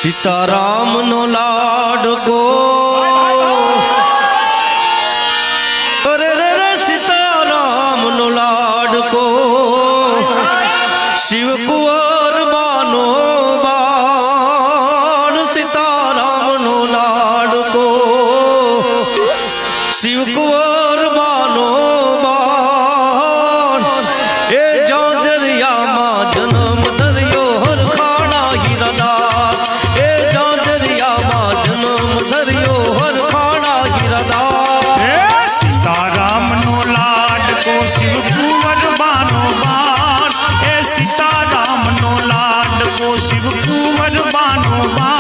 Sitaram no लाडको अरे रे रे सीताराम नो लाडको शिव कुंवर बानो बाण सीताराम नो लाडको शिव कुंवर बानो बाण ए जाजरिया मा जन्म धरियो हर खाना हीरादार ए जाजरिया मा जन्म धरियो हर खाना हीरादार सीताराम नो लाडको शिव कुंवर बानो बाण ए सीताराम नो लाडको शिव कुंवर बानो बाण